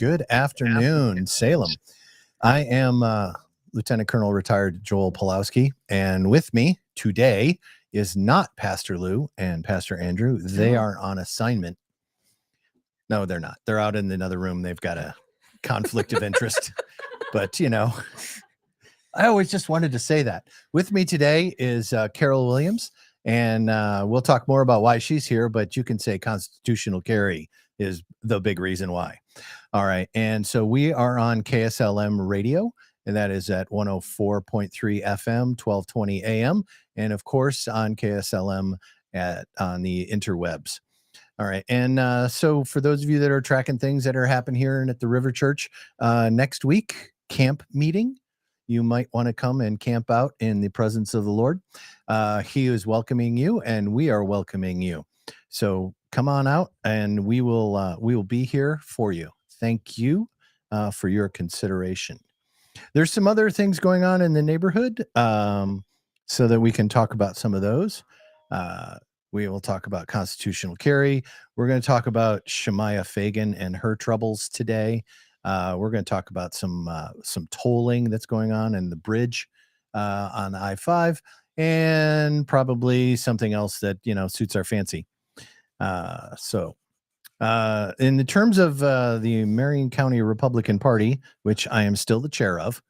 Good afternoon, Salem. I am Lieutenant Colonel retired Joel Pulowski, and with me today is not Pastor Lew and Pastor Andrew. They are on assignment. No, they're not. They're out in another room. They've got a conflict of interest. But, you know, I always just wanted to say that. With me today is Carol Williams, and we'll talk more about why she's here, but you can say constitutional carry is the big reason why. All right. And so we are on KSLM radio, and that is at 104.3 FM, 1220 AM, and of course on KSLM on the interwebs. All right. And so for those of you that are tracking things that are happening here and at the River Church, next week, camp meeting. You might want to come and camp out in the presence of the Lord. He is welcoming you, and we are welcoming you. So come on out, and we will be here for you. Thank you for your consideration. There's some other things going on in the neighborhood, so that we can talk about some of those. We will talk about constitutional carry. We're going to talk about Shemaiah Fagan and her troubles today. We're going to talk about some tolling that's going on in the bridge on I-5, and probably something else that, you know, suits our fancy. In the terms of the Marion County Republican Party, which I am still the chair of,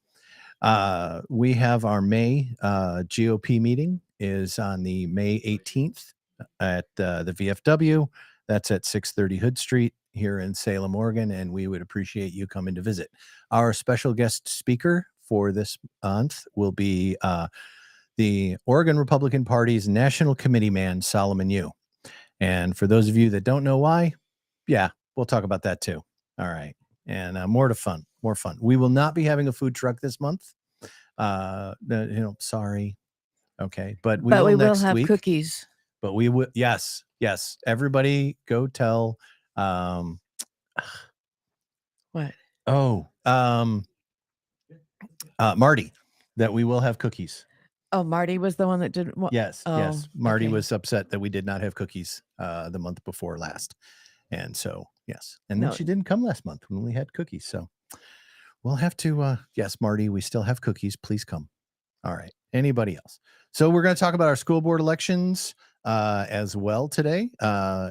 we have our May GOP meeting is on the May 18th at the VFW. That's at 630 Hood Street here in Salem, Oregon, and we would appreciate you coming to visit. Our special guest speaker for this month will be the Oregon Republican Party's National Committee man, Solomon Yu. And for those of you that don't know why, yeah, we'll talk about that too. All right. And more fun. We will not be having a food truck this month. Sorry. Okay. But we will next have week. Cookies. But we will. Yes. Everybody go tell. What? Oh, Marty, that we will have cookies. Oh, Marty was the one that did. Yes. Marty was upset that we did not have cookies the month before last. And so, yes. And then she didn't come last month when we had cookies. So we'll have to, yes, Marty, we still have cookies. Please come. All right. Anybody else? So we're going to talk about our school board elections as well today.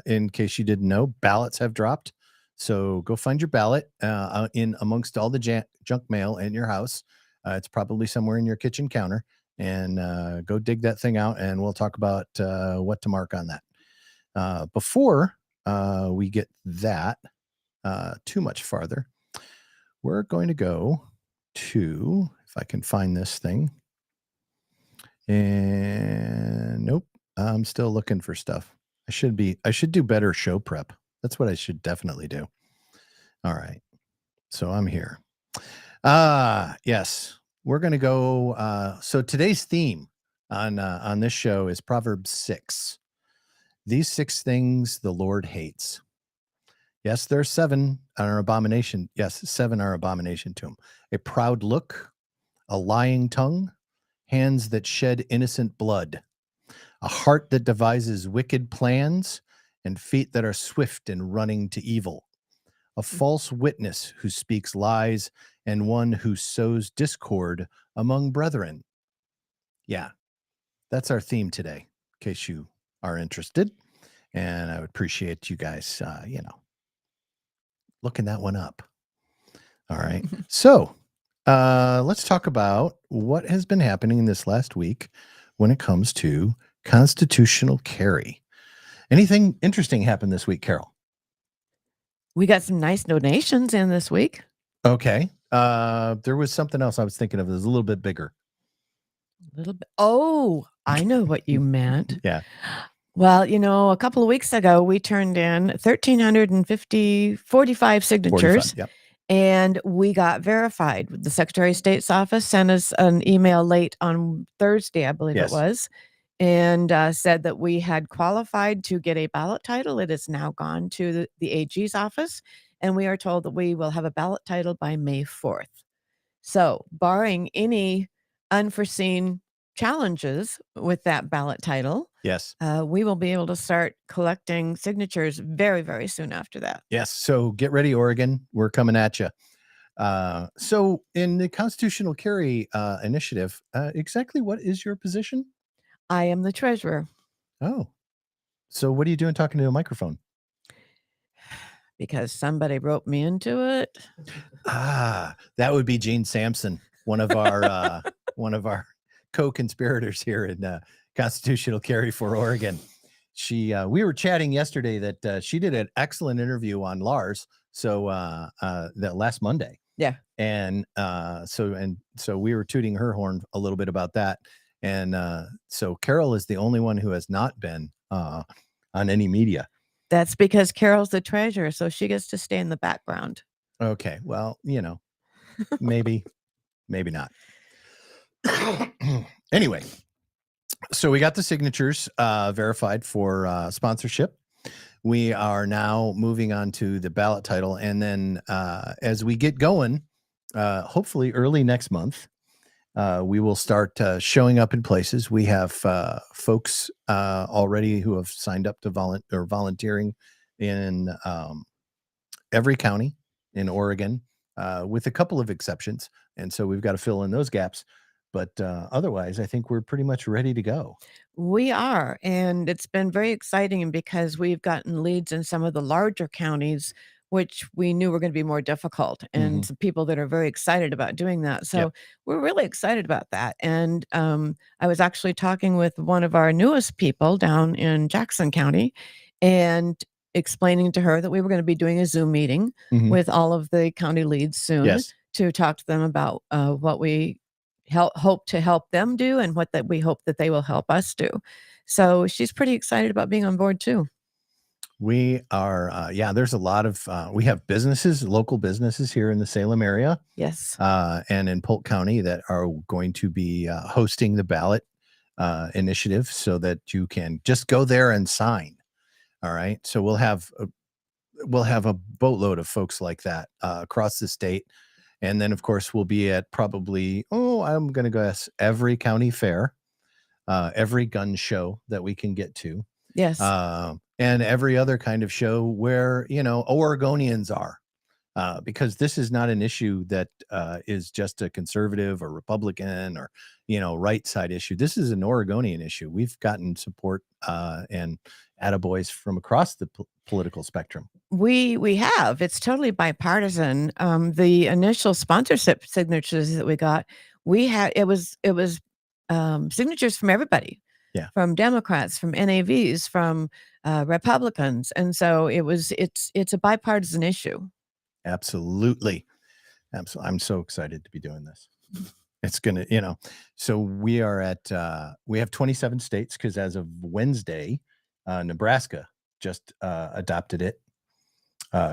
In case you didn't know, ballots have dropped. So go find your ballot in amongst all the junk mail in your house. It's probably somewhere in your kitchen counter. And go dig that thing out, and we'll talk about what to mark on that. Before we get that too much farther, we're going to go to, if I can find this thing. And nope, I'm still looking for stuff. I should do better show prep. That's what I should definitely do. All right. So I'm here. Yes. We're going to go. So today's theme on this show is Proverbs 6. These 6 things the Lord hates. Yes, there are 7 are abomination. Yes, 7 are abomination to him. A proud look, a lying tongue, hands that shed innocent blood, a heart that devises wicked plans, and feet that are swift in running to evil, a false witness who speaks lies, and one who sows discord among brethren. Yeah, that's our theme today, in case you are interested. And I would appreciate you guys, looking that one up. All right. So let's talk about what has been happening this last week when it comes to constitutional carry. Anything interesting happened this week, Carol? We got some nice donations in this week. Okay. There was something else I was thinking of. It was a little bit bigger. A little bit. Oh, I know what you meant. Yeah. Well, a couple of weeks ago, we turned in 1,345 signatures. 45, yep. And we got verified. The Secretary of State's office sent us an email late on Thursday, I believe it was, and said that we had qualified to get a ballot title. It has now gone to the AG's office, and we are told that we will have a ballot title by May 4th. So, barring any unforeseen challenges with that ballot title, Yes. We will be able to start collecting signatures very, very soon after that. Yes. So get ready, Oregon. We're coming at you. So in the Constitutional Carry Initiative, exactly what is your position? I am the treasurer. Oh, so what are you doing talking to a microphone? Because somebody roped me into it. That would be Gene Sampson, one of our co-conspirators here in Constitutional Carry for Oregon. We were chatting yesterday that she did an excellent interview on Lars. So that last Monday. Yeah. And so we were tooting her horn a little bit about that. And so Carol is the only one who has not been on any media. That's because Carol's the treasurer, so she gets to stay in the background. Okay. Well, maybe not. Anyway, so we got the signatures verified for sponsorship. We are now moving on to the ballot title. And then as we get going, hopefully early next month, we will start showing up in places. We have folks already who have signed up to volunteering in every county in Oregon, with a couple of exceptions. And so we've got to fill in those gaps. But otherwise, I think we're pretty much ready to go. We are. And it's been very exciting because we've gotten leads in some of the larger counties, which we knew were going to be more difficult, and some people that are very excited about doing that. So we're really excited about that. And I was actually talking with one of our newest people down in Jackson County and explaining to her that we were going to be doing a Zoom meeting with all of the county leads soon to talk to them about what we hope to help them do and what that we hope that they will help us do. So she's pretty excited about being on board too. We are, there's a lot of, we have businesses, local businesses here in the Salem area. Yes. And in Polk County that are going to be hosting the ballot initiative so that you can just go there and sign. All right. So we'll have a boatload of folks like that across the state. And then, of course, we'll be at probably, I'm going to guess every county fair, every gun show that we can get to. Yes. And every other kind of show where, Oregonians are, because this is not an issue that is just a conservative or Republican or, right side issue. This is an Oregonian issue. We've gotten support and attaboys from across the political spectrum. We have. It's totally bipartisan. The initial sponsorship signatures that we got, it was signatures from everybody. Yeah. From Democrats, from NAVs, from Republicans. And so it's a bipartisan issue. Absolutely. I'm so excited to be doing this. It's going to, so we have 27 states because as of Wednesday, Nebraska just adopted it.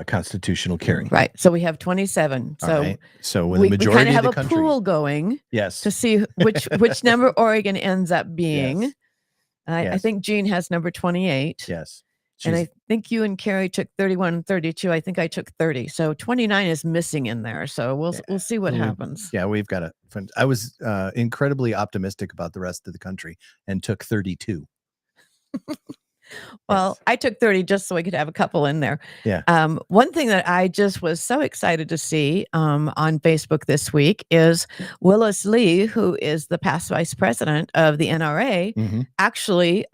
Constitutional carry. Right. So we have 27. So, right. So when the majority of the country, have a pool going. Yes. To see which number Oregon ends up being. Yes. I think Jean has number 28. Yes. And I think you and Carrie took 31 and 32. I think I took 30. So 29 is missing in there. So we'll see what happens. Yeah, we've got I was incredibly optimistic about the rest of the country and took 32. Well, yes. I took 30 just so we could have a couple in there. Yeah. One thing that I just was so excited to see on Facebook this week is Willis Lee, who is the past vice president of the NRA, actually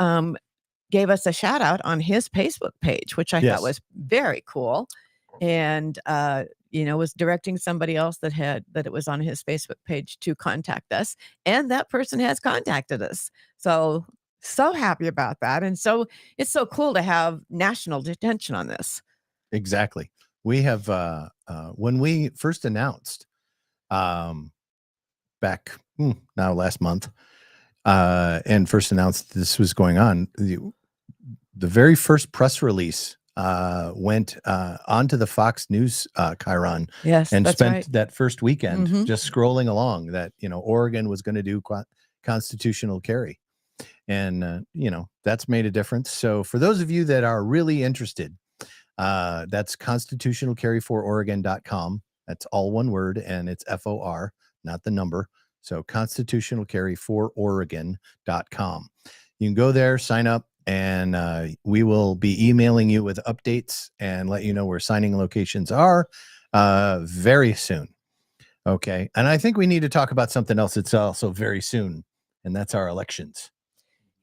gave us a shout out on his Facebook page, which I thought was very cool. And, was directing somebody else that it was on his Facebook page to contact us. And that person has contacted us. So happy about that. And so it's so cool to have national attention on this. Exactly. We have, when we first announced back now last month, and first announced this was going on, the very first press release went onto the Fox News Chiron. Yes, and that's spent right. that first weekend just scrolling along that, Oregon was going to do constitutional carry. And, that's made a difference. So for those of you that are really interested, that's constitutionalcarry4oregon.com. That's all one word, and it's FOR, not the number. So constitutionalcarry4oregon.com. You can go there, sign up, and we will be emailing you with updates and let you know where signing locations are very soon. Okay. And I think we need to talk about something else that's also very soon, and that's our elections.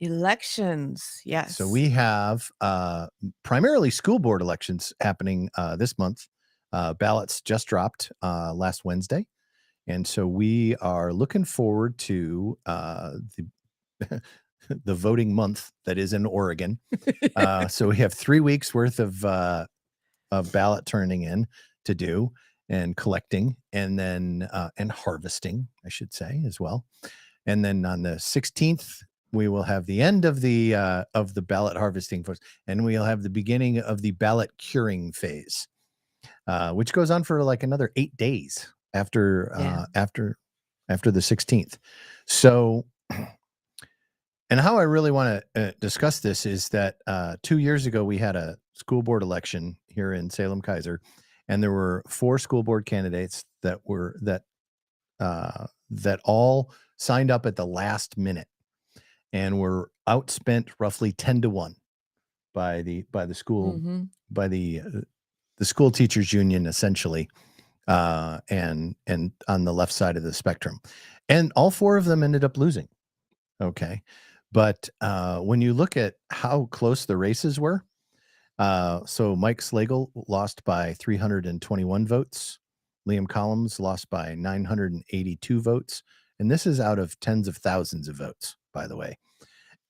Elections, yes. So we have primarily school board elections happening this month. Ballots just dropped last Wednesday. And so we are looking forward to the the voting month that is in Oregon. So we have 3 weeks worth of ballot turning in to do and collecting, and then and harvesting, I should say, as well. And then on the 16th, we will have the end of the ballot harvesting phase, and we'll have the beginning of the ballot curing phase, which goes on for like another 8 days after the 16th. So, and how I really want to discuss this is that 2 years ago we had a school board election here in Salem Kaiser, and there were 4 school board candidates that all signed up at the last minute and were outspent roughly 10-1 by the school by the school teachers union, essentially, and on the left side of the spectrum, and all 4 of them ended up losing. Okay, but when you look at how close the races were, so Mike Slagle lost by 321 votes. Liam Collins lost by 982 votes. And this is out of tens of thousands of votes, by the way.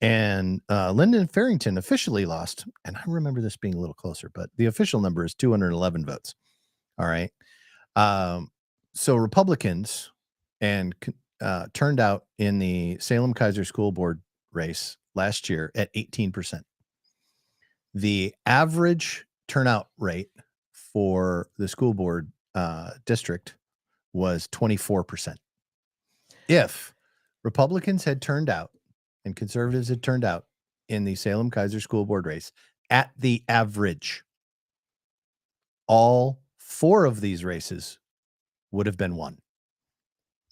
And Lyndon Farrington officially lost. And I remember this being a little closer, but the official number is 211 votes. All right. So Republicans turned out in the Salem Kaiser School Board race last year at 18%. The average turnout rate for the school board district was 24%. If Republicans had turned out and conservatives had turned out in the Salem Kaiser School Board race at the average, all 4 of these races would have been won.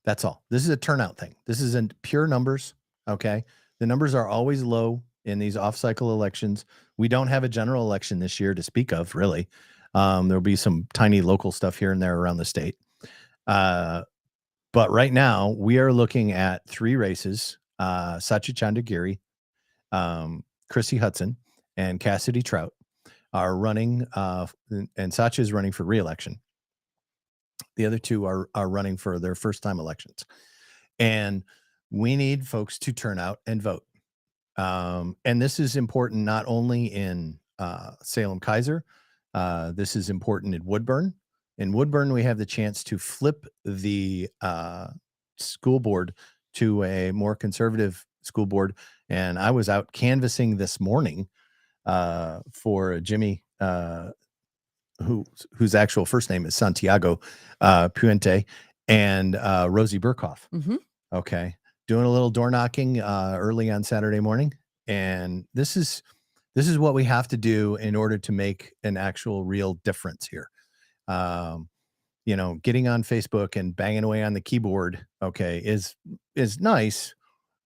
That's all. This is a turnout thing. This isn't pure numbers. Okay. The numbers are always low in these off-cycle elections. We don't have a general election this year to speak of, really. There'll be some tiny local stuff here and there around the state. But right now, we are looking at 3 races. Satya Chandagiri, Chrissy Hudson, and Cassidy Trout are running, and Satya is running for re-election. The other 2 are running for their first-time elections. And we need folks to turn out and vote. And this is important not only in Salem Kaiser. This is important in Woodburn. In Woodburn, we have the chance to flip the school board to a more conservative school board. And I was out canvassing this morning for Jimmy, whose actual first name is Santiago Puente, and Rosie Burkhoff. Okay. Doing a little door knocking early on Saturday morning. And this is what we have to do in order to make an actual real difference here. Getting on Facebook and banging away on the keyboard, okay, is nice,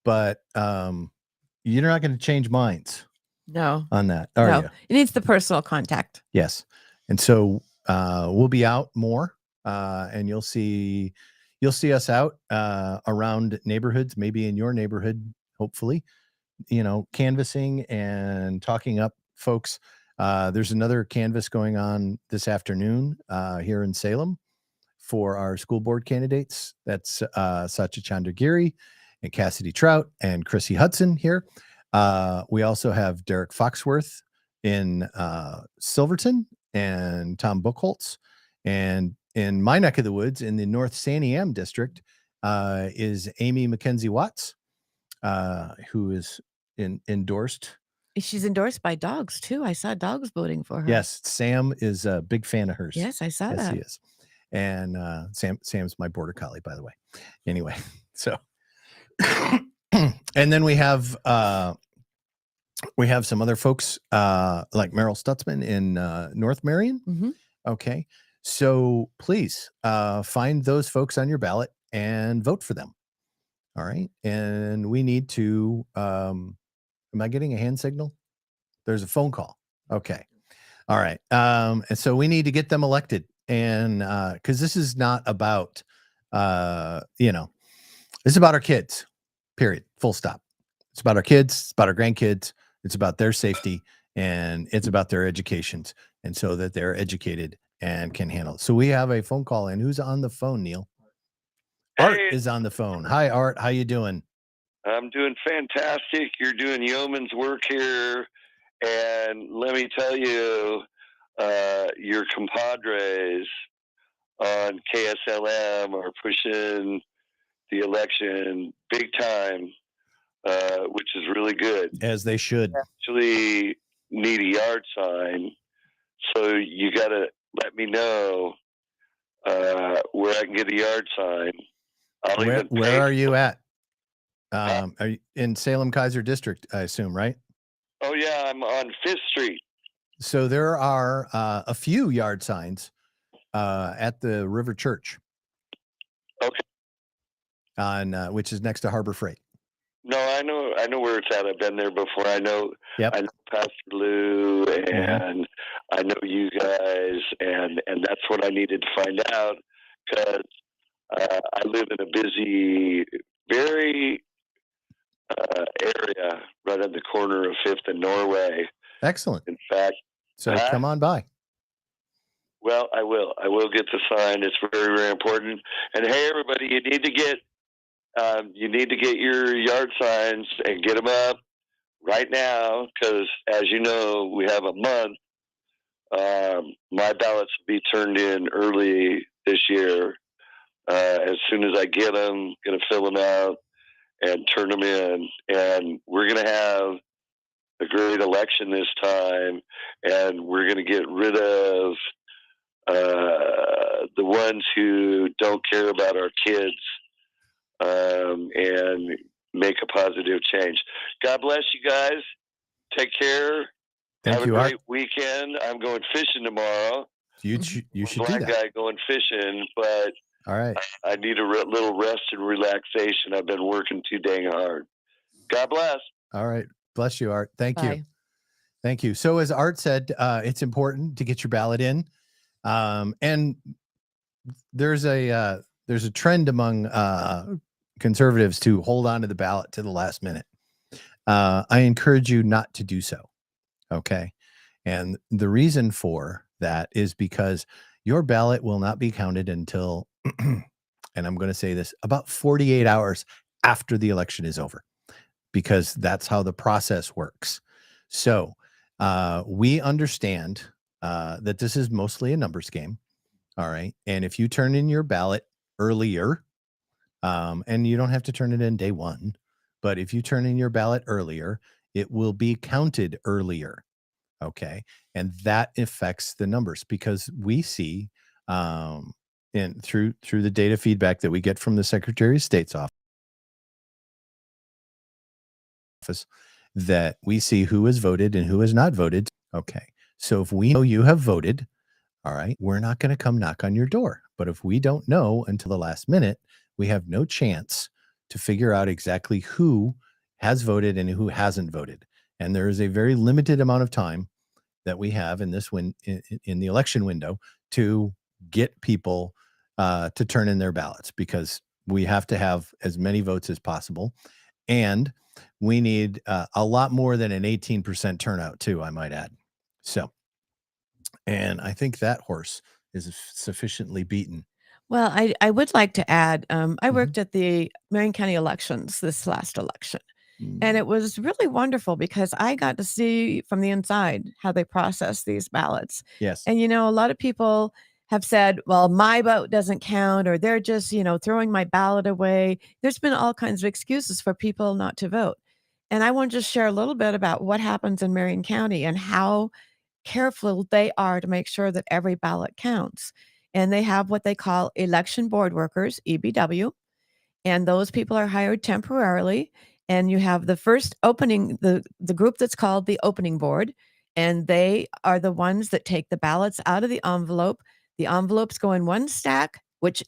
but you're not going to change minds. No. On that. Are you? It needs the personal contact. Yes. And so we'll be out more and you'll see us out around neighborhoods, maybe in your neighborhood, hopefully, canvassing and talking up folks. There's another canvass going on this afternoon here in Salem for our school board candidates. That's Satya Chandagiri and Cassidy Trout and Chrissy Hudson here. We also have Derek Foxworth in Silverton and Tom Buchholz. And in my neck of the woods, in the North Santiam district, is Amy Mackenzie Watts, who is endorsed. She's endorsed by dogs, too. I saw dogs voting for her. Yes, Sam is a big fan of hers. Yes, I saw that. Yes, he is. And Sam's my border collie, by the way. Anyway, so and then we have some other folks like Merrill Stutzman in North Marion. Okay, so please find those folks on your ballot and vote for them. All right, and we need to Am I getting a hand signal? There's a phone call. Okay. All right. And so we need to get them elected. And because this is not about, it's about our kids, period, full stop. It's about our kids, it's about our grandkids, it's about their safety, and it's about their educations, and so that they're educated and can handle it. So we have a phone call in. Who's on the phone, Neil? Hey. Art is on the phone. Hi, Art. How you doing? I'm doing fantastic. You're doing yeoman's work here. And let me tell you, your compadres on KSLM are pushing the election big time, which is really good. As they should. Actually need a yard sign. So you got to let me know where I can get a yard sign. Where are you at? Are you in Salem Kaiser District, I assume, right? Oh, yeah, I'm on 5th Street. So there are a few yard signs at the River Church. Okay. On which is next to Harbor Freight. No, I know where it's at. I've been there before. I know Pastor Lew, and I know you guys, and that's what I needed to find out, because I live in a busy, very area right at the corner of 5th and Norway. Excellent. In fact, so come on by. Well, I will. I will get the sign. It's very, very important. And hey, everybody, you need to get your yard signs and get them up right now, because as you know, we have a month. My ballots will be turned in early this year. As soon as I get them, going to fill them out and turn them in. And we're going to have a great election this time, and we're going to get rid of the ones who don't care about our kids, and make a positive change. God bless you guys. Take care. Have a great weekend. I'm going fishing tomorrow. You should do that. Black guy going fishing, but all right. I need a little rest and relaxation. I've been working too dang hard. God bless. All right. Bless you, Art. Thank you. Thank you. So as Art said, it's important to get your ballot in. And there's a trend among conservatives to hold on to the ballot to the last minute. I encourage you not to do so. Okay. And the reason for that is because your ballot will not be counted until, and I'm going to say this, about 48 hours after the election is over, because that's how the process works. So we understand that this is mostly a numbers game. All right. And if you turn in your ballot earlier, and you don't have to turn it in day one, but if you turn in your ballot earlier, it will be counted earlier. Okay. And that affects the numbers, because we see through the data feedback that we get from the Secretary of State's office that we see who has voted and who has not voted. Okay. So if we know you have voted, all right, we're not going to come knock on your door. But if we don't know until the last minute, we have no chance to figure out exactly who has voted and who hasn't voted. And there is a very limited amount of time that we have in this in the election window to get people to turn in their ballots, because we have to have as many votes as possible. And we need a lot more than an 18% turnout too, I might add. So, and I think that horse is sufficiently beaten. Well, I would like to add, I worked at the Marion County elections this last election, and it was really wonderful because I got to see from the inside how they process these ballots. Yes. And, a lot of people have said, well, my vote doesn't count, or they're just, throwing my ballot away. There's been all kinds of excuses for people not to vote. And I want to just share a little bit about what happens in Marion County and how careful they are to make sure that every ballot counts. And they have what they call election board workers, EBW, and those people are hired temporarily. And you have the first opening, the group that's called the opening board, and they are the ones that take the ballots out of the envelope. The envelopes go in one stack,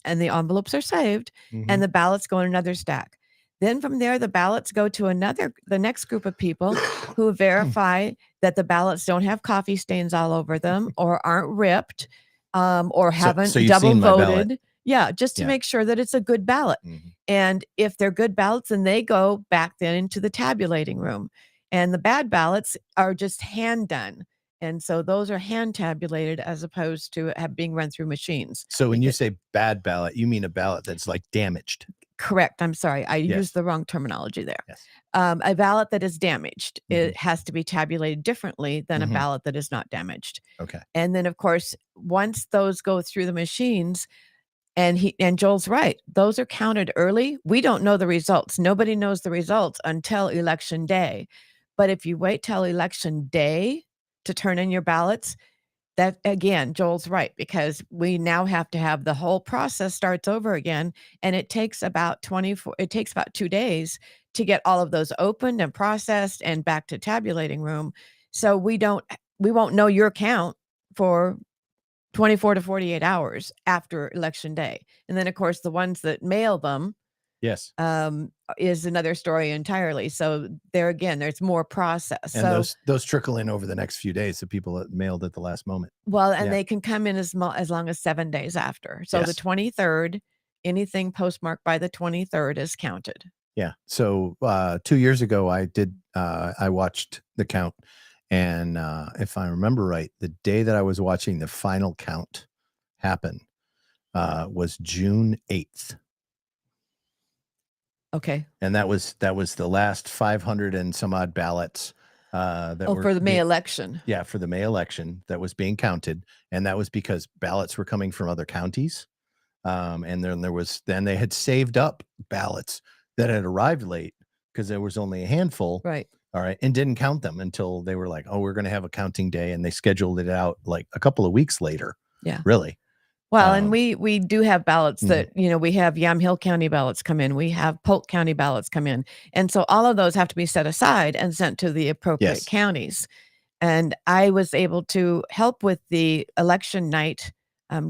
and the envelopes are saved, and the ballots go in another stack. Then from there, the ballots go to the next group of people who verify that the ballots don't have coffee stains all over them or aren't ripped or haven't so you've double seen my ballot. voted. Yeah, just to make sure that it's a good ballot. And if they're good ballots, then they go back then into the tabulating room. And the bad ballots are just hand done. And so those are hand tabulated as opposed to being run through machines. So when you say bad ballot, you mean a ballot that's like damaged. Correct. I'm sorry. I Yes. used the wrong terminology there. Yes. A ballot that is damaged, it has to be tabulated differently than a ballot that is not damaged. Okay. And then, of course, once those go through the machines, and Joel's right, those are counted early. We don't know the results. Nobody knows the results until election day. But if you wait till election day to turn in your ballots, that again, Joel's right, because we now have to have the whole process starts over again. And it takes about 2 days to get all of those opened and processed and back to tabulating room. So we won't know your count for 24 to 48 hours after election day. And then of course the ones that mail them is another story entirely. So there again, there's more process. And those trickle in over the next few days, the people that mailed at the last moment. Well, and they can come in as long as 7 days after. So the 23rd, anything postmarked by the 23rd is counted. Yeah. So 2 years ago, I watched the count. And if I remember right, the day that I was watching the final count happen was June 8th. Okay. And that was the last 500 and some odd ballots that were for the May election. Yeah, for the May election that was being counted, and that was because ballots were coming from other counties, and then they had saved up ballots that had arrived late because there was only a handful, right? All right, and didn't count them until they were like, oh, we're going to have a counting day, and they scheduled it out like a couple of weeks later. Yeah, really. Well, and we do have ballots that, we have Yamhill County ballots come in. We have Polk County ballots come in. And so all of those have to be set aside and sent to the appropriate counties. And I was able to help with the election night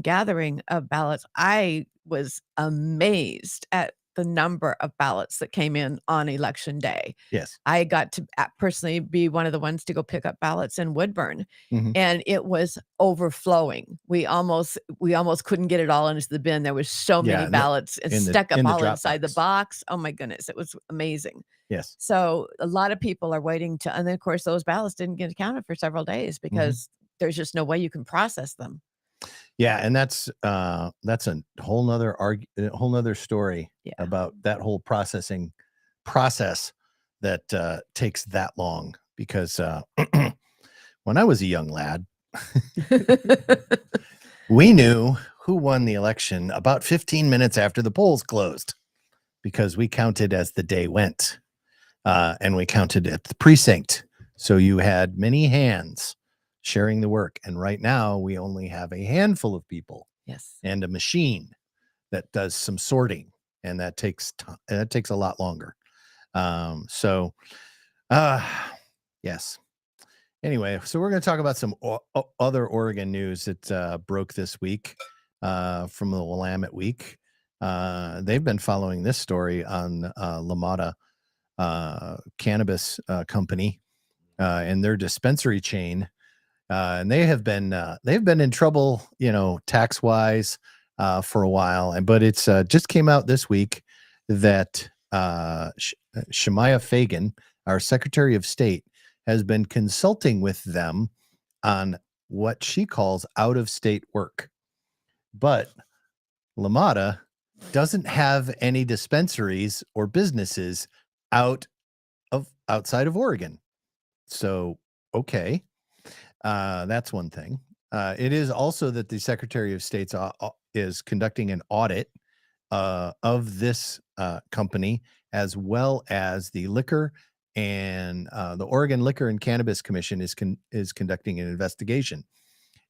gathering of ballots. I was amazed at the number of ballots that came in on election day. Yes. I got to personally be one of the ones to go pick up ballots in Woodburn, and it was overflowing. We almost couldn't get it all into the bin. There was so many ballots stuck up all inside the box. Oh my goodness, it was amazing. Yes. So a lot of people are waiting and then of course those ballots didn't get counted for several days because there's just no way you can process them. Yeah, and that's a whole nother story about that whole process that takes that long, because when I was a young lad, we knew who won the election about 15 minutes after the polls closed, because we counted as the day went, and we counted at the precinct. So you had many hands sharing the work. And right now we only have a handful of people and a machine that does some sorting, and that takes a lot longer. Yes. Anyway, so we're going to talk about some other Oregon news that broke this week from the Willamette Week. They've been following this story on LaMotta Cannabis Company and their dispensary chain. And they've been in trouble, tax wise, for a while. But it's just came out this week that Shemaya Fagan, our Secretary of State, has been consulting with them on what she calls out-of-state work. But LaMotta doesn't have any dispensaries or businesses outside of Oregon. So, okay. That's one thing. It is also that the Secretary of State is conducting an audit of this company, as well as the liquor and the Oregon Liquor and Cannabis Commission is conducting an investigation.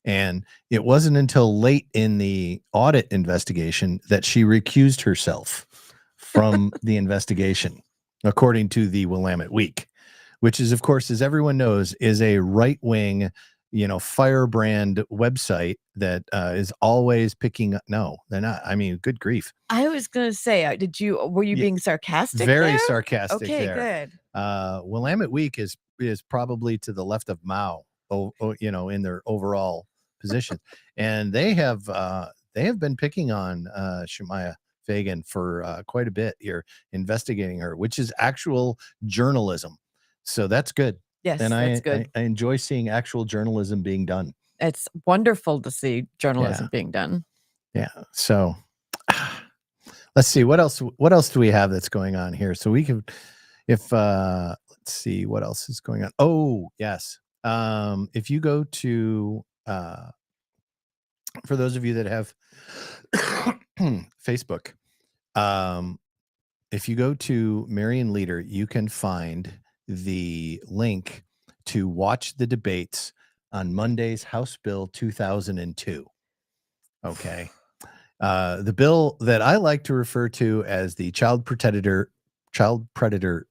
And it wasn't until late in the audit investigation that she recused herself from the investigation, according to the Willamette Week, which is, of course, as everyone knows, is a right-wing, firebrand website that is always picking up. No, they're not. I mean, good grief. I was going to say, were you being sarcastic Very there? sarcastic Okay, there. good. Willamette Week is probably to the left of Mao, in their overall position. And they have been picking on Shemaiah Fagan for quite a bit here, investigating her, which is actual journalism. So that's good. Yes, and that's good. I enjoy seeing actual journalism being done. It's wonderful to see journalism being done. Yeah. So let's see what else do we have that's going on here. So we can, let's see what else is going on. Oh, yes. If you go to for those of you that have Facebook, if you go to Marion Leader, you can find the link to watch the debates on Monday's House Bill 2002. Okay. The bill that I like to refer to as the Child Predator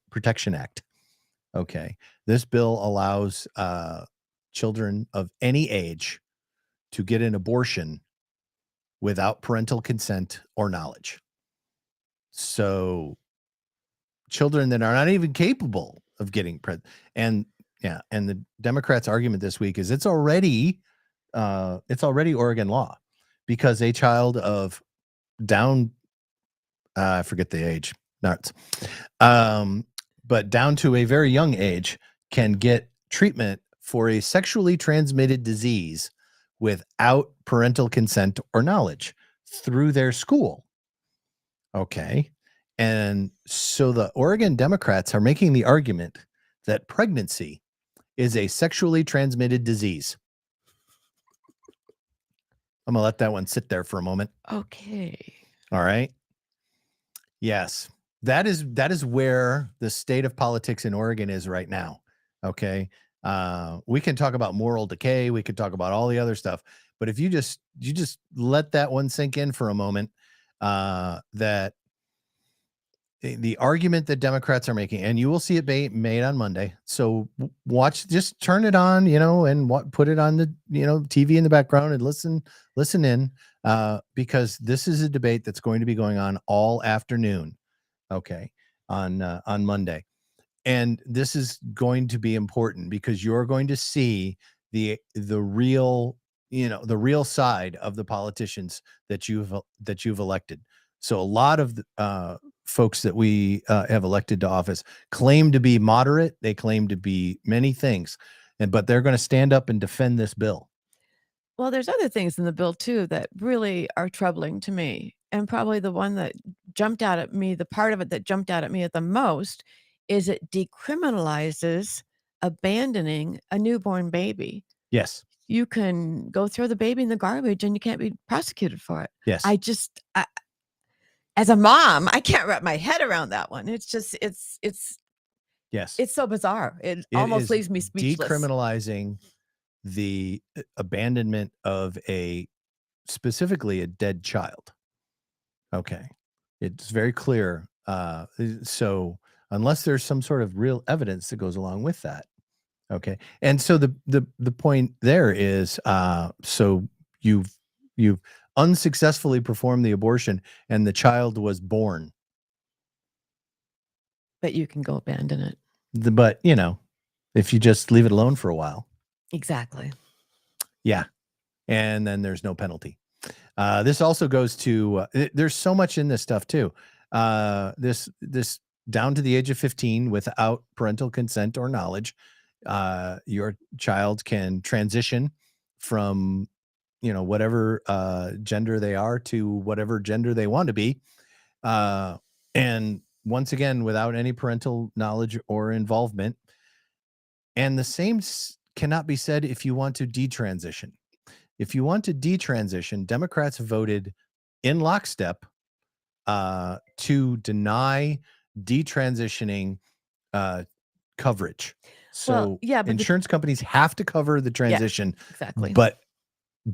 Protection Act. Okay. This bill allows children of any age to get an abortion without parental consent or knowledge. So children that are not even capable of getting and the Democrats' argument this week is it's already Oregon law, because a child of down I forget the age, nuts, but down to a very young age can get treatment for a sexually transmitted disease without parental consent or knowledge through their school. Okay. And so the Oregon Democrats are making the argument that pregnancy is a sexually transmitted disease. I'm going to let that one sit there for a moment. Okay. All right. Yes. That is where the state of politics in Oregon is right now. Okay. We can talk about moral decay. We could talk about all the other stuff, but if you just let that one sink in for a moment, that the argument that Democrats are making, and you will see it made on Monday. So watch, just turn it on, and put it on the, TV in the background and listen in, because this is a debate that's going to be going on all afternoon. Okay. On Monday. And this is going to be important because you're going to see the real, the real side of the politicians that you've elected. So a lot of the folks that we have elected to office claim to be moderate. They claim to be many things, but they're going to stand up and defend this bill. Well, there's other things in the bill too that really are troubling to me. And probably the one that jumped out at me, the part of it that jumped out at me at the most, is it decriminalizes abandoning a newborn baby. Yes. You can go throw the baby in the garbage and you can't be prosecuted for it. Yes. As a mom, I can't wrap my head around that one. It's just, yes, it's so bizarre. It almost leaves me speechless. Decriminalizing the abandonment of specifically a dead child. Okay. It's very clear. So unless there's some sort of real evidence that goes along with that. Okay. And so the point there is, so you've unsuccessfully performed the abortion and the child was born. But you can go abandon it. But, if you just leave it alone for a while. Exactly. Yeah. And then there's no penalty. This also goes to, there's so much in this stuff too. This down to the age of 15 without parental consent or knowledge, your child can transition from, whatever gender they are to whatever gender they want to be. And once again, without any parental knowledge or involvement. And the same cannot be said if you want to detransition. If you want to detransition, Democrats voted in lockstep to deny detransitioning coverage. So but insurance companies have to cover the transition, exactly, but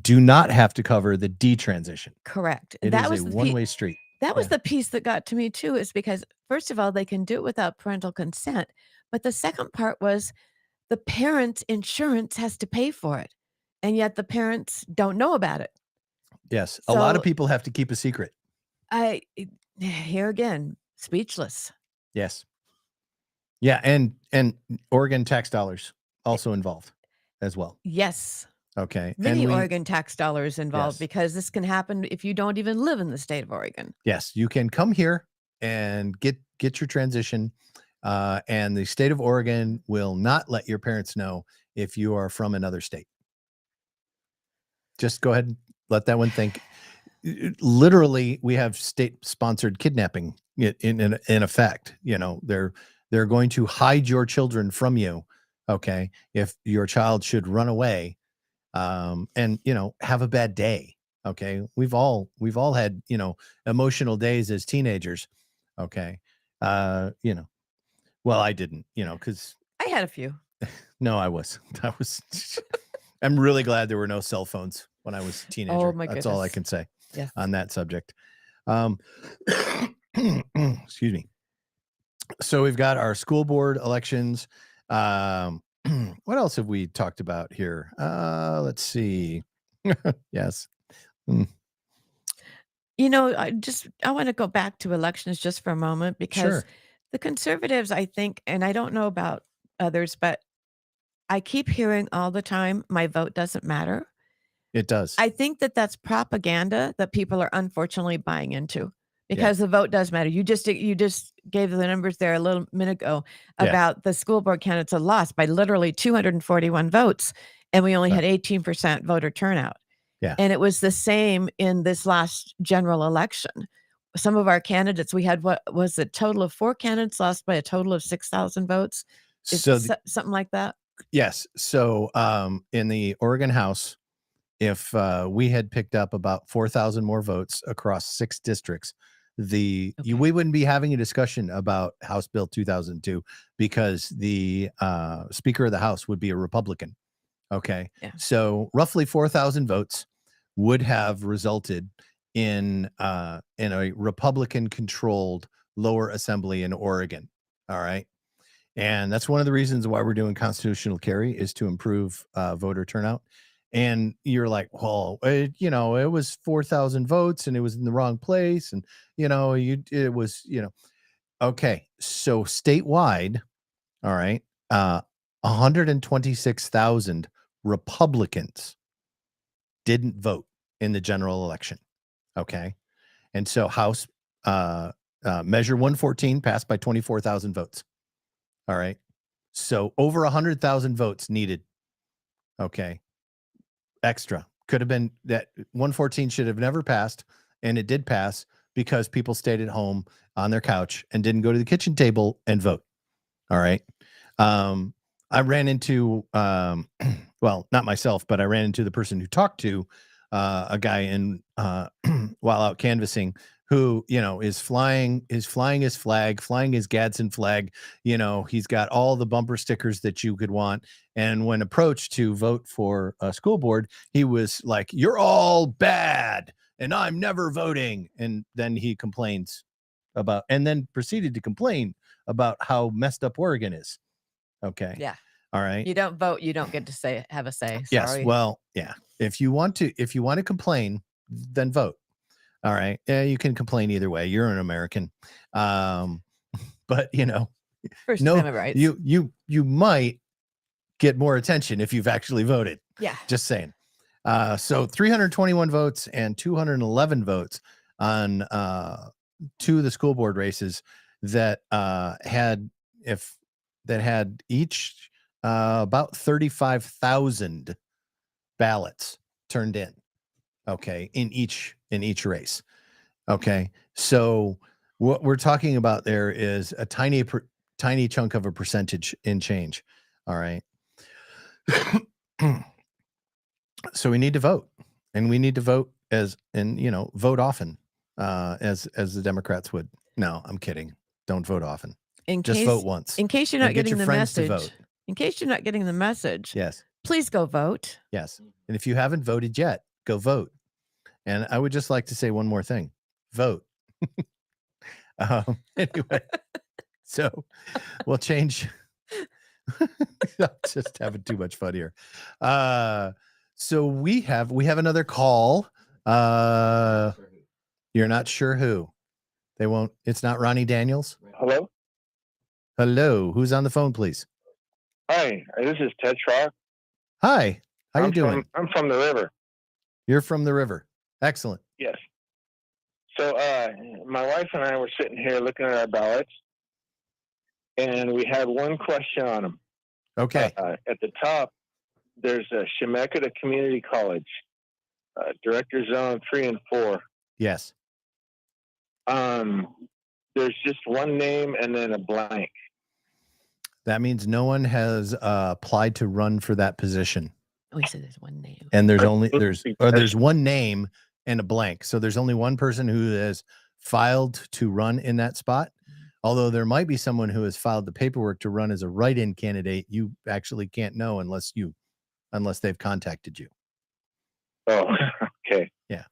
do not have to cover the detransition. Correct. That is a one-way street. That was the piece that got to me too, is because first of all, they can do it without parental consent. But the second part was the parent's insurance has to pay for it. and yet the parents don't know about it. Yes. A lot of So people have to keep a secret. Here again, speechless. Yes. Yeah. And Oregon tax dollars also involved as well. Yes. Okay. Many And Oregon tax dollars involved, Yes. because this can happen if you don't even live in the state of Oregon. Yes, you can come here and get your transition, and the state of Oregon will not let your parents know if you are from another state. Just go ahead and let that one think. Literally, we have state-sponsored kidnapping in effect. You know, they're going to hide your children from you. Okay, if your child should run away, and have a bad day. Okay, we've all had emotional days as teenagers. Okay, well, I didn't, because I had a few. no, I was I'm really glad there were no cell phones when I was a teenager. Oh my That's all I goodness. can say Yes. on that subject. Excuse me. So we've got our school board elections. What else have we talked about here? Let's see. Yes. Mm, I want to go back to elections just for a moment, because sure. the conservatives, I think, and I don't know about others, but I keep hearing all the time, my vote doesn't matter. It does. I think that that's propaganda that people are unfortunately buying into, Yeah. because the vote does matter. You just gave the numbers there a little minute ago Yeah. about the school board candidates had lost by literally 241 votes, and we only had 18% voter turnout. Yeah. And it was the same in this last general election. Some of our candidates, we had, what was a total of 4 candidates lost by a total of 6,000 votes. So Something like that. yes. So in the Oregon House, if we had picked up about 4,000 more votes across 6 districts, we wouldn't be having a discussion about House Bill 2002, because the Speaker of the House would be a Republican. Okay. Yeah. So roughly 4,000 votes would have resulted in a Republican controlled lower assembly in Oregon. All right. And that's one of the reasons why we're doing constitutional carry, is to improve voter turnout. And you're like, well, it was 4,000 votes and it was in the wrong place. And, it was, okay. So statewide, all right, 126,000 Republicans didn't vote in the general election. Okay. And so House Measure 114 passed by 24,000 votes. All right. So over 100,000 votes needed. Okay. Extra. Could have been that 114 should have never passed. And it did pass because people stayed at home on their couch and didn't go to the kitchen table and vote. All right. I ran into, well, not myself, but I ran into the person who talked to a guy in while out canvassing, who is flying his flag, flying his Gadsden flag. He's got all the bumper stickers that you could want. And when approached to vote for a school board, he was like, "You're all bad, and I'm never voting." And then he complains about, and then proceeded to complain about how messed up Oregon is. Okay. Yeah. All right. You don't vote, you don't get to have a say. Yes. Sorry. Well, yeah. If you want to complain, then vote. All right. Yeah, you can complain either way. You're an American. But First Amendment rights. you might get more attention if you've actually voted. Yeah. Just saying. So 321 votes and 211 votes on 2 of the school board races that had each about 35,000 ballots turned in. Okay, in each race. Okay, so what we're talking about there is a tiny chunk of a percentage in change. All right. So we need to vote, and we need to vote vote often, as the Democrats would. No, I'm kidding. Don't vote often. Just vote once. In case you're not getting the message. In case you're not getting the message. Yes. Please go vote. Yes. And if you haven't voted yet, go vote. And I would just like to say one more thing. Vote. Anyway, so we'll change. I'm just having too much fun here. So we have another call. You're not sure who. They won't. It's not Ronnie Daniels. Hello. Hello. Who's on the phone, please? Hi. This is Ted Schrock. Hi. How you doing? I'm from the river. You're from the river. Excellent. Yes. So my wife and I were sitting here looking at our ballots, and we had one question on them. Okay. At the top, there's a Chemeketa Community College, Director Zone 3 and 4. Yes. There's just one name and then a blank. That means no one has applied to run for that position. Oh, he said there's one name. And there's one name and a blank. So there's only one person who has filed to run in that spot. Although there might be someone who has filed the paperwork to run as a write-in candidate, you actually can't know unless they've contacted you. Oh, okay. Yeah.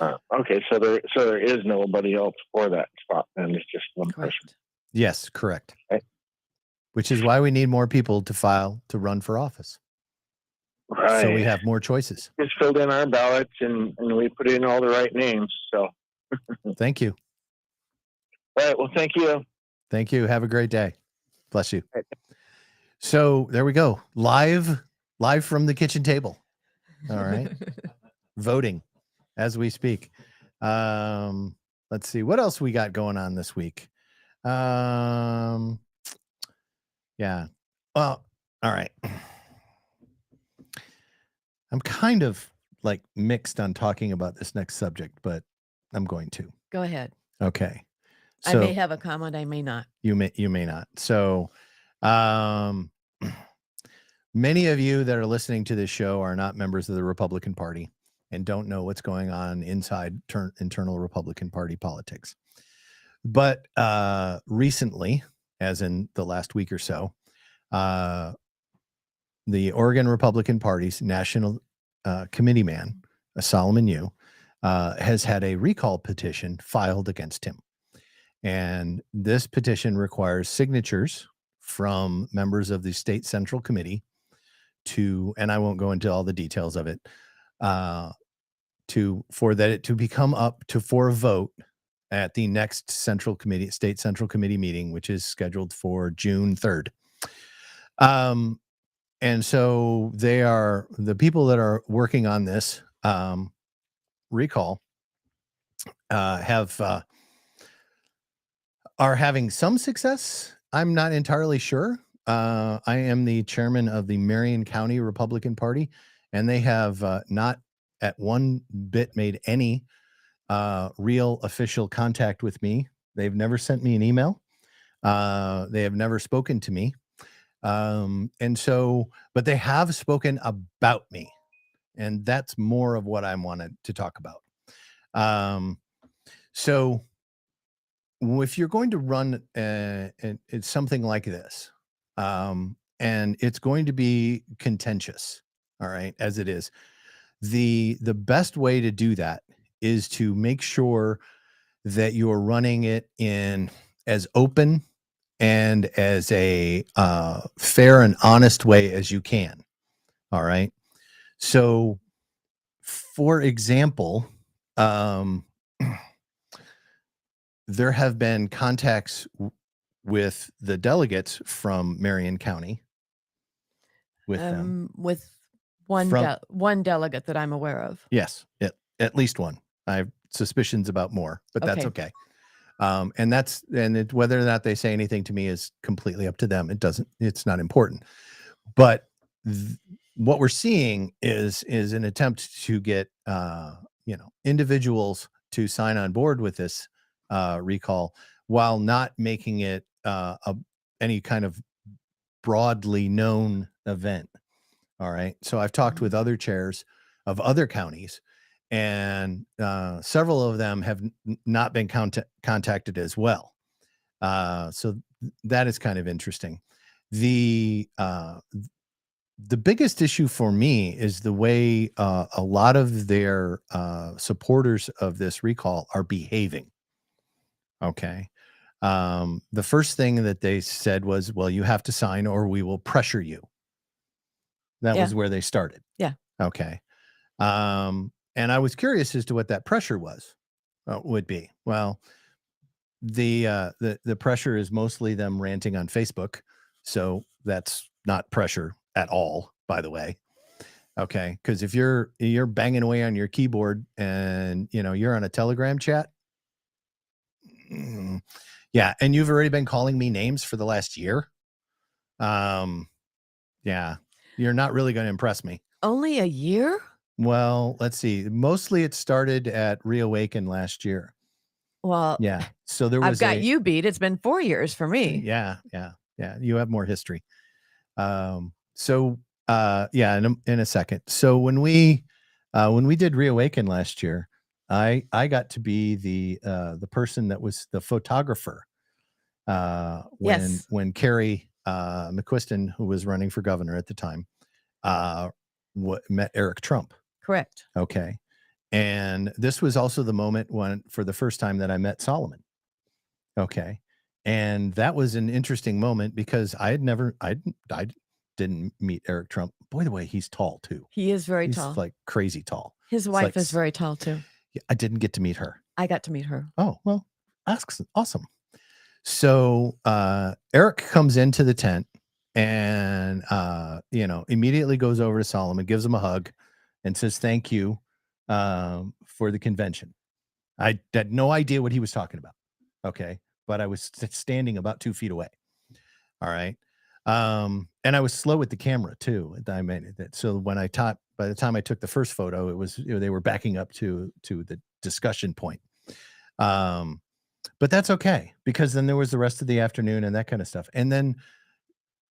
Okay, so there is nobody else for that spot, and it's just one person. Yes, correct. Okay. Which is why we need more people to file to run for office. Right. So we have more choices. Just filled in our ballots and we put in all the right names. So thank you. All right. Well, thank you. Thank you. Have a great day. Bless you. So there we go. Live from the kitchen table. All right. Voting as we speak. Let's see what else we got going on this week. Yeah. Well, all right. I'm kind of like mixed on talking about this next subject, but I'm going to. Go ahead. Okay. So, I may have a comment, I may not. You may not. So many of you that are listening to this show are not members of the Republican Party and don't know what's going on inside internal Republican Party politics. But recently, as in the last week or so, the Oregon Republican Party's national committee man, Solomon Yu, has had a recall petition filed against him. And this petition requires signatures from members of the state central committee and I won't go into all the details of it, for it to become up for a vote at the next state central committee meeting, which is scheduled for June 3rd. And so the people that are working on this recall are having some success. I'm not entirely sure. I am the chairman of the Marion County Republican Party, and they have not at one bit made any real official contact with me. They've never sent me an email. They have never spoken to me. But they have spoken about me, and that's more of what I wanted to talk about. So if you're going to run it's something like this, and it's going to be contentious, all right, as it is, the best way to do that is to make sure that you're running it in as open and as a fair and honest way as you can. All right. So, for example, there have been contacts with the delegates from Marion County with them. With one delegate that I'm aware of. Yes, at least one. I have suspicions about more, but that's okay. Whether or not they say anything to me is completely up to them. It's not important. But what we're seeing is an attempt to get individuals to sign on board with this recall while not making it any kind of broadly known event. All right. So I've talked with other chairs of other counties, and several of them have not been contacted as well. So that is kind of interesting. The biggest issue for me is the way a lot of their supporters of this recall are behaving. Okay. The first thing that they said was, well, you have to sign or we will pressure you. That was where they started. Yeah. Okay. And I was curious as to what that pressure would be. Well, the pressure is mostly them ranting on Facebook. So that's not pressure at all, by the way. Okay. Because if you're banging away on your keyboard and you're on a Telegram chat, yeah, and you've already been calling me names for the last year. Yeah, you're not really going to impress me. Only a year? Well, let's see. Mostly it started at Reawaken last year. Well, yeah. So there was I've got you beat. It's been 4 years for me. Yeah. You have more history. So yeah, in a second. So when we did Reawaken last year, I got to be the person that was the photographer when Carrie McQuiston, who was running for governor at the time, met Eric Trump. Correct. Okay. And this was also the moment for the first time that I met Solomon. Okay. And that was an interesting moment because I didn't meet Eric Trump. Boy, the way he's tall too. He is very tall. He's like crazy tall. His wife is very tall too. I didn't get to meet her. I got to meet her. Oh, well, that's awesome. So Eric comes into the tent and immediately goes over to Solomon, gives him a hug, and says thank you for the convention. I had no idea what he was talking about. Okay. But I was standing about 2 feet away. All right. And I was slow with the camera too. So when by the time I took the first photo, it was, they were backing up to the discussion point. But that's okay, because then there was the rest of the afternoon and that kind of stuff. And then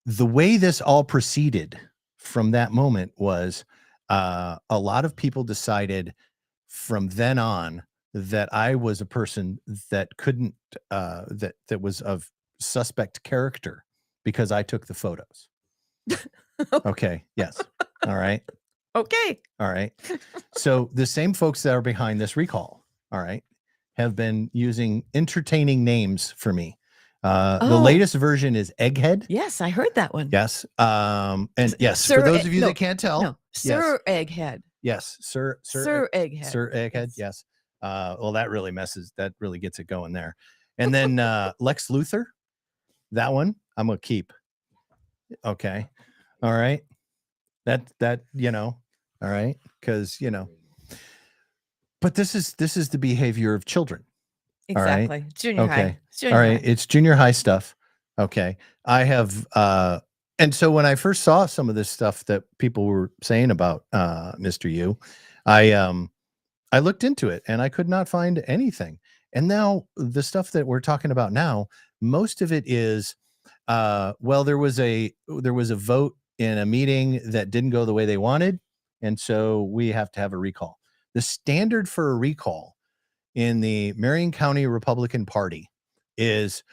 the way this all proceeded from that moment was a lot of people decided from then on that I was a person that couldn't, that was of suspect character because I took the photos. Okay. Yes. All right. Okay. All right. So the same folks that are behind this recall, all right, have been using entertaining names for me. The latest version is Egghead. Yes, I heard that one. Yes. And yes, Sir, for those of you that can't tell. Sir Egghead. Yes, Sir Egghead. Sir Egghead. Yes. Well, that really gets it going there. And then Lex Luthor, that one I'm gonna keep. Okay. All right. That all right, because but this is the behavior of children. Exactly. Right? Junior high. All right. It's junior high stuff. Okay. I have and so when I first saw some of this stuff that people were saying about Mr. U, I looked into it and I could not find anything. And now the stuff that we're talking about now, most of it is well, there was a vote in a meeting that didn't go the way they wanted, and so we have to have a recall. The standard for a recall in the Marion County Republican Party is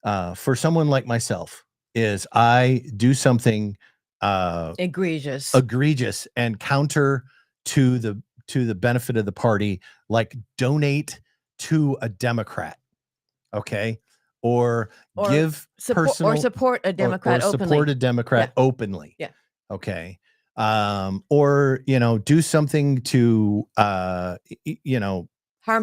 for someone like myself is I do something egregious and counter to the benefit of the party, like donate to a Democrat, okay, or give support a Democrat openly. Support a Democrat openly. Yeah. Okay. Or do something to harm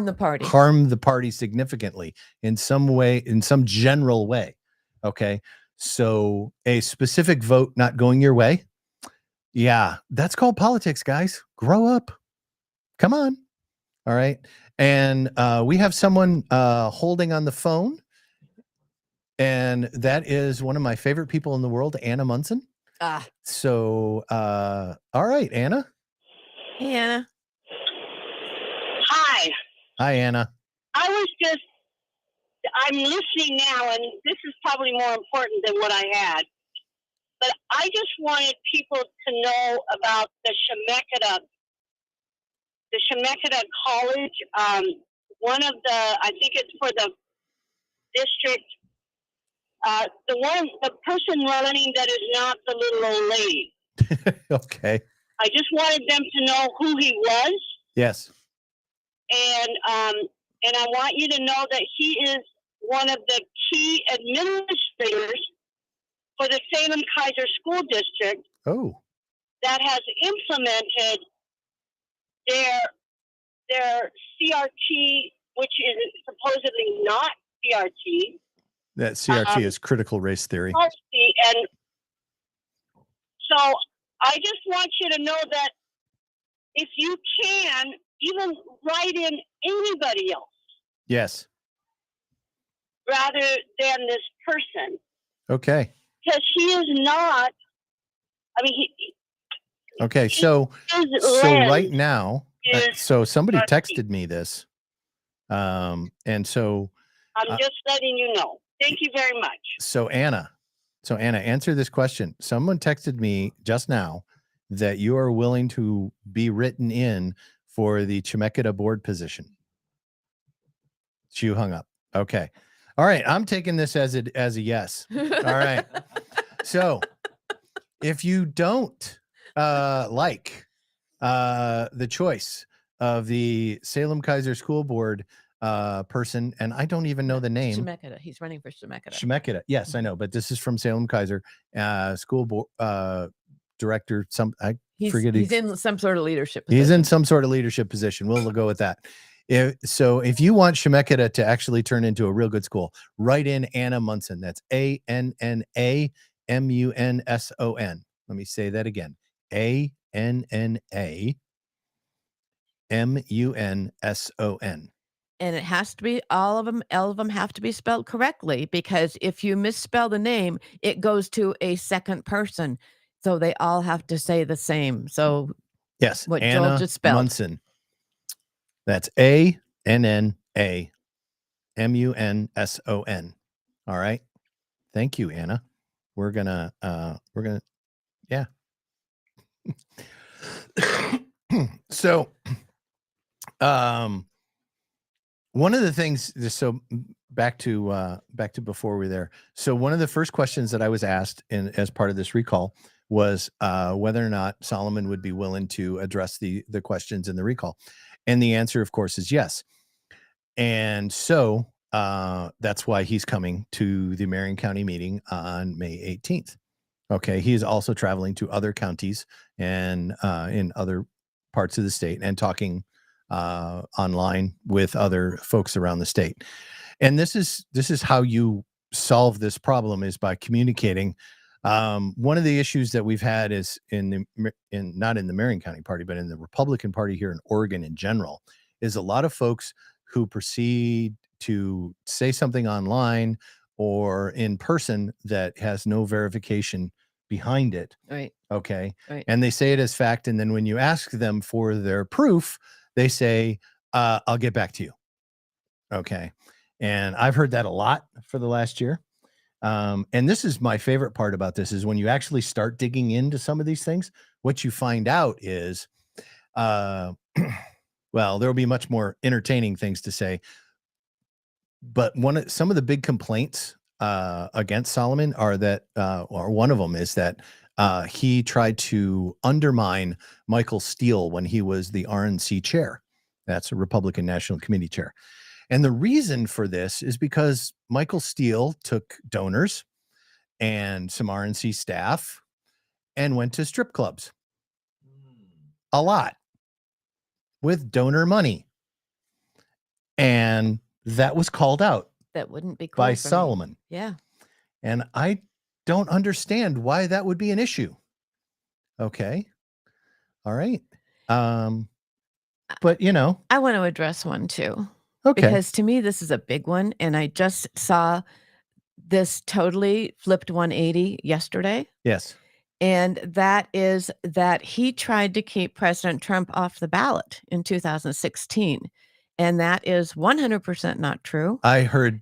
the party significantly in some way, in some general way. Okay. So a specific vote not going your way. Yeah, that's called politics, guys. Grow up. Come on. All right. And we have someone holding on the phone. And that is one of my favorite people in the world, Anna Munson. So, all right, Anna. Hey, Anna. Hi. Hi, Anna. I'm listening now, and this is probably more important than what I had. But I just wanted people to know about the Chemeketa College. One of I think it's for the district. The person running that is not the little old lady. Okay. I just wanted them to know who he was. Yes. And I want you to know that he is one of the key administrators for the Salem Kaiser School District. Oh. that has implemented their CRT, which is supposedly not CRT. That CRT is critical race theory. Policy. And so I just want you to know that if you can, even write in anybody else. Yes. Rather than this person. Okay. Because he is not, I mean, okay, so right now, so somebody texted me this. And so I'm just letting you know. Thank you very much. So Anna, answer this question. Someone texted me just now that you are willing to be written in for the Chemeketa board position. She hung up. Okay. All right. I'm taking this as a yes. All right. So if you don't like the choice of the Salem Kaiser School Board person, and I don't even know the name. Chemeketa. He's running for Chemeketa. Chemeketa. Yes, I know, but this is from Salem Kaiser school board director. He's in some sort of leadership position. He's in some sort of leadership position. We'll go with that. If you want Chemeketa to actually turn into a real good school, write in Anna Munson. That's ANNAMUNSON. Let me say that again. ANNAMUNSON. And it has to be all of them have to be spelled correctly, because if you misspell the name, it goes to a second person. So they all have to say the same. So yes, what Anna Joel just spelled. Munson. That's ANNAMUNSON. All right. Thank you, Anna. We're gonna yeah. So one of the things, so back to before we were there. So one of the first questions that I was asked as part of this recall was whether or not Solomon would be willing to address the questions in the recall. And the answer, of course, is yes. And so that's why he's coming to the Marion County meeting on May 18th. Okay. He is also traveling to other counties and in other parts of the state and talking online with other folks around the state. And this is how you solve this problem, is by communicating. One of the issues that we've had is not in the Marion County Party, but in the Republican Party here in Oregon in general, is a lot of folks who proceed to say something online or in person that has no verification behind it. Right. Okay. Right. And they say it as fact. And then when you ask them for their proof, they say, I'll get back to you. Okay. And I've heard that a lot for the last year. And this is my favorite part about this, is when you actually start digging into some of these things, what you find out is, well, there'll be much more entertaining things to say. But some of the big complaints against Solomon are that, or one of them is that he tried to undermine Michael Steele when he was the RNC chair. That's a Republican National Committee chair. And the reason for this is because Michael Steele took donors and some RNC staff and went to strip clubs a lot with donor money. And that was called out. That wouldn't be cool by for me. Solomon. Yeah. And I don't understand why that would be an issue. Okay. All right. But I want to address one too. Okay. Because to me, this is a big one. And I just saw this totally flipped 180 yesterday. Yes. And that is that he tried to keep President Trump off the ballot in 2016. And that is 100% not true. I heard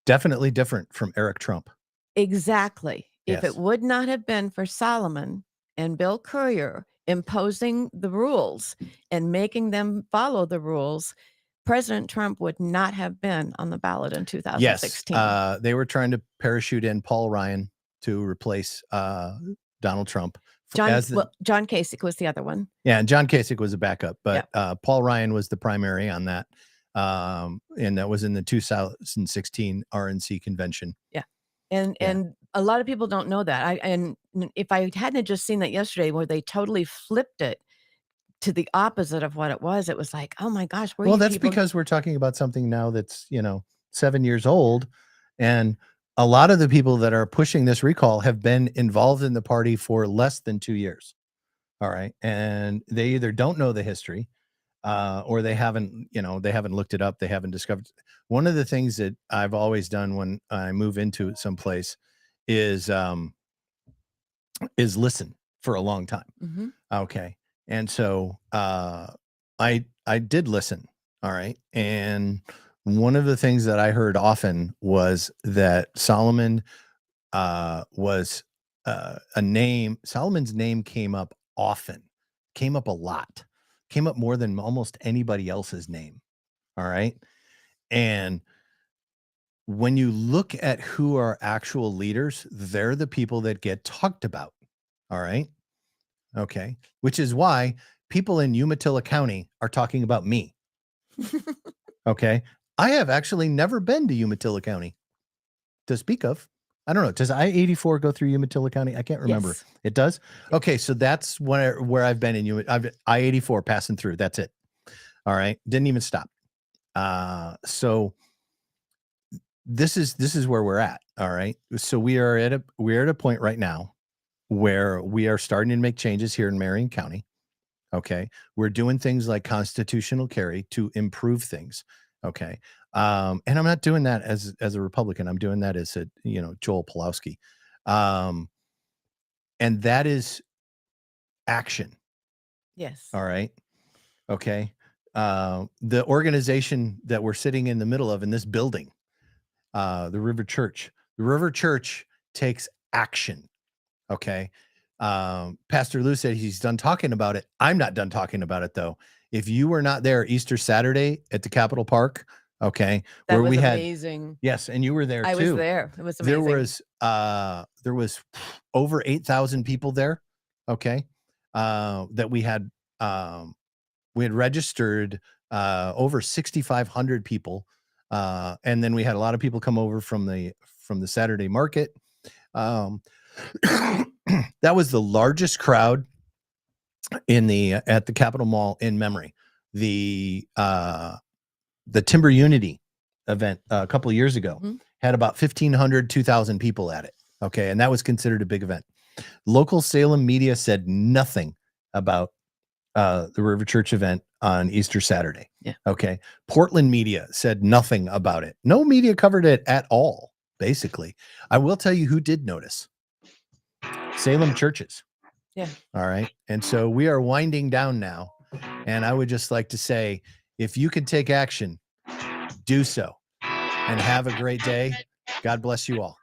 definitely different from Eric Trump. Exactly. Yes. If it would not have been for Solomon and Bill Courier imposing the rules and making them follow the rules, President Trump would not have been on the ballot in 2016. Yes. They were trying to parachute in Paul Ryan to replace Donald Trump. John Kasich was the other one. Yeah, and John Kasich was a backup, but Paul Ryan was the primary on that. And that was in the 2016 RNC convention. Yeah. And a lot of people don't know that. And if I hadn't just seen that yesterday where they totally flipped it to the opposite of what it was like, oh my gosh, well, that's because we're talking about something now that's 7 years old, and a lot of the people that are pushing this recall have been involved in the party for less than 2 years. All right, and they either don't know the history, or they haven't looked it up, they haven't discovered. One of the things that I've always done when I move into some place is listen for a long time. Mm-hmm. Okay. And so I did listen. All right. And one of the things that I heard often was that Solomon was a name. Solomon's name came up often, came up a lot, came up more than almost anybody else's name. All right. And when you look at who are actual leaders, they're the people that get talked about. All right. Okay. Which is why people in Umatilla County are talking about me. Okay. I have actually never been to Umatilla County to speak of. I don't know. Does I-84 go through Umatilla County? I can't remember. Yes. It does? Yes. Okay. So that's where I've been in Umatilla. I-84 passing through. That's it. All right. Didn't even stop. So this is where we're at. All right. So we're at a point right now where we are starting to make changes here in Marion County. Okay. We're doing things like constitutional carry to improve things. Okay. And I'm not doing that as a Republican. I'm doing that as Joel Pulowski. And that is action. Yes. All right. Okay. The organization that we're sitting in the middle of in this building, the River Church takes action. Okay. Pastor Lew said he's done talking about it. I'm not done talking about it though. If you were not there Easter Saturday at the Capitol Park, okay, that where was we had amazing. Yes, and you were there I too. was there. It was amazing. There was over 8,000 people there. Okay, that we had registered over 6,500 people, and then we had a lot of people come over from the Saturday market. That was the largest crowd at the Capitol Mall in memory. The Timber Unity event a couple of years ago had about 1,500, 2,000 people at it. Okay. And that was considered a big event. Local Salem media said nothing about the River Church event on Easter Saturday. Yeah. Okay. Portland media said nothing about it. No media covered it at all, basically. I will tell you who did notice. Salem churches. Yeah. All right. And so we are winding down now. And I would just like to say, if you can take action, do so. And have a great day. God bless you all.